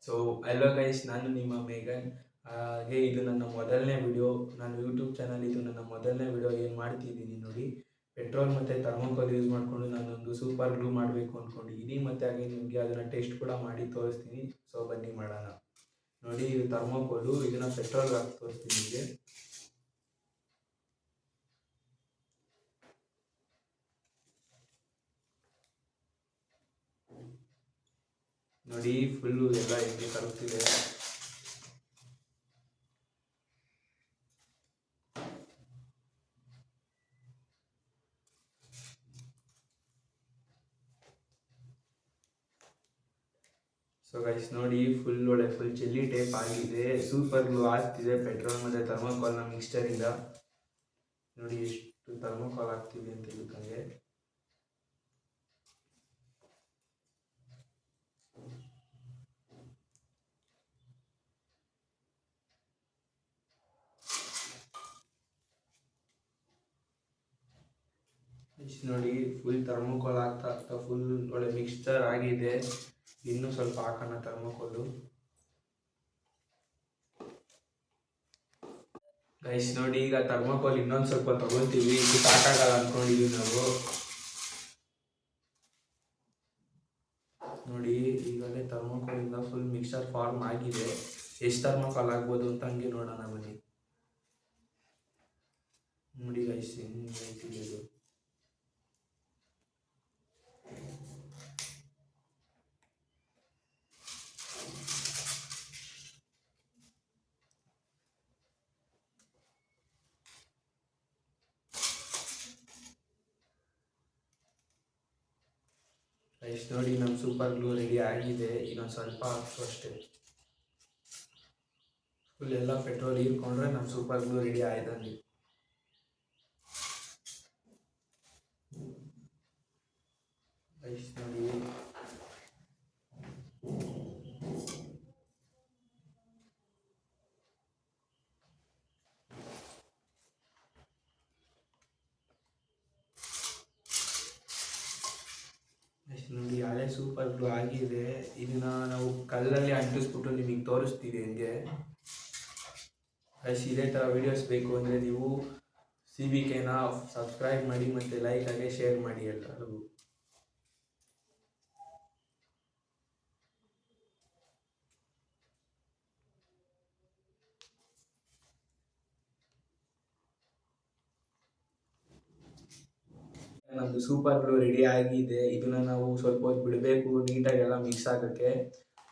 So hello guys, ನಾನು ನಿಮ್ಮ ಮೇಘನ್. ಹಾಗೆ ಇದು ನನ್ನ ಮೊದಲನೇ ವಿಡಿಯೋ. ನಾನು ಯೂಟ್ಯೂಬ್ ಚಾನಲ್, ಇದು ನನ್ನ ಮೊದಲನೇ ವಿಡಿಯೋ ಏನು ಮಾಡ್ತಿದ್ದೀನಿ ನೋಡಿ. ಪೆಟ್ರೋಲ್ ಮತ್ತು ಥರ್ಮೋಕೋಲ್ ಯೂಸ್ ಮಾಡಿಕೊಂಡು ನಾನೊಂದು ಸೂಪರ್ ಗ್ಲೂ ಮಾಡಬೇಕು ಅಂದ್ಕೊಂಡಿದ್ದೀನಿ. ಮತ್ತು ಹಾಗೆ ನಿಮಗೆ ಅದನ್ನು ಟೆಸ್ಟ್ ಕೂಡ ಮಾಡಿ ತೋರಿಸ್ತೀನಿ. ಸೊ ಬನ್ನಿ ಮಾಡೋಣ. ನೋಡಿ, ಇದು ಥರ್ಮೋಕೋಲು. ಇದನ್ನು ಪೆಟ್ರೋಲ್ಗೆ ಹಾಕಿ ತೋರಿಸ್ತೀನಿ ನಿಮಗೆ. ನೋಡಿ, ಫುಲ್ಲು ಎಲ್ಲ ಹೆಂಗೆ ಕರುತ್ತಿದೆ. ಸೊ ಗೈಸ್ ನೋಡಿ, ಫುಲ್ ಚೆಲ್ಲಿ ಟೈಪ್ ಆಗಿದೆ. ಸೂಪರ್ ಗ್ಲೂ ಆಗ್ತಿದೆ ಪೆಟ್ರೋಲ್ ಮತ್ತು ಥರ್ಮೋಕೋಲ್ನ ಮಿಕ್ಸ್ಚರಿಂದ. ನೋಡಿ ಎಷ್ಟು ಥರ್ಮೋಕೋಲ್ ಆಗ್ತಿದೆ ಅಂತ ಇದಕ್ಕೆ. ನೋಡಿ, ಫುಲ್ ಥರ್ಮೋಕೋಲ್ ಆಗ್ತಾ ಫುಲ್ ಒಳ್ಳೆ ಮಿಕ್ಸ್ಚರ್ ಆಗಿದೆ. ಇನ್ನೂ ಸ್ವಲ್ಪ ಹಾಕೋಣ ಥರ್ಮೋಕೋಲು. ಗೈಸ್ ನೋಡಿ, ಈಗ ಥರ್ಮೋಕೋಲ್ ಇನ್ನೊಂದು ಸ್ವಲ್ಪ ತಗೊಳ್ತೀವಿ. ಇದು ಸಾಕಾಗಲ್ಲ ಅಂದ್ಕೊಂಡಿದ್ದೀವಿ ನಾವು. ನೋಡಿ, ಈಗಲೇ ಥರ್ಮೋಕೋಲಿಂದ ಫುಲ್ ಮಿಕ್ಸ್ಚರ್ ಫಾರ್ಮ್ ಆಗಿದೆ. ಎಷ್ಟು ಥರ್ಮೋಕೋಲ್ ಆಗ್ಬೋದು ಅಂತ ಹಂಗೆ ನೋಡೋಣ ಬನ್ನಿ. ನೋಡಿ ಗೈಸ್, ಹೆಂಗೆ ಆಯ್ತಿದೆ ಇದು. ಗೈಸ್ ನೋಡಿ, ನಮ್ಮ ಸೂಪರ್ ಗ್ಲೂ ರೆಡಿ ಆಗಿದೆ. ಇನ್ನೊಂದು ಸ್ವಲ್ಪ ಹಾಕು ಅಷ್ಟೇ. ಫುಲ್ ಎಲ್ಲ ಪೆಟ್ರೋಲ್ ಹೀರ್ಕೊಂಡ್ರೆ ನಮ್ಮ ಸೂಪರ್ ಗ್ಲೂ ರೆಡಿ ಆಯ್ತಂಗೆ. ಗೈಸ್ ನೋಡಿ, ನೋಡಿ ಹಳೆ ಸೂಪರ್ ಗ್ಲೂ ಆಗಿದೆ. ಇದನ್ನ ನಾವು ಕಲ್ಲಲ್ಲಿ ಅಂಟಿಸ್ಬಿಟ್ಟು ನಿಮಗೆ ತೋರಿಸ್ತೀವಿ ಹೆಂಗೆ. ಗೈಸ್, ಇದೇ ಥರ ವೀಡಿಯೋಸ್ ಬೇಕು ಅಂದರೆ ನೀವು CBKನ ಸಬ್ಸ್ಕ್ರೈಬ್ ಮಾಡಿ ಮತ್ತು ಲೈಕ್ ಆಗಿ ಶೇರ್ ಮಾಡಿ ಎಲ್ಲರಿಗೂ. ನಮ್ಮದು ಸೂಪರ್ ಗ್ಲೂ ರೆಡಿ ಆಗಿದೆ. ಇದನ್ನ ನಾವು ಸ್ವಲ್ಪ ಹೊತ್ತು ಬಿಡಬೇಕು ನೀಟಾಗಿ ಎಲ್ಲ ಮಿಕ್ಸ್ ಆಗೋಕ್ಕೆ.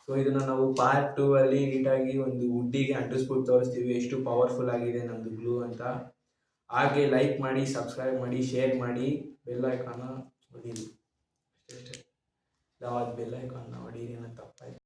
ಸೊ ಇದನ್ನು ನಾವು ಪಾರ್ಟ್ 2 ಅಲ್ಲಿ ನೀಟಾಗಿ ಒಂದು ವುಡ್ಡಿಗೆ ಅಂಟಿಸ್ಬಿಟ್ಟು ತೋರಿಸ್ತೀವಿ ಎಷ್ಟು ಪವರ್ಫುಲ್ ಆಗಿದೆ ನಮ್ಮದು ಗ್ಲೂ ಅಂತ. ಹಾಗೆ ಲೈಕ್ ಮಾಡಿ, ಸಬ್ಸ್ಕ್ರೈಬ್ ಮಾಡಿ, ಶೇರ್ ಮಾಡಿ, ಬೆಲ್ ಐಕಾನ್ನ ಹೊಡೀರಿ. ಅಷ್ಟೇ, ಯಾವ್ದು ಬೆಲ್ ಐಕಾನ್ನ ಹೊಡೀರಿ ಅನ್ನೋ ತಪ್ಪಾಯ್ತು.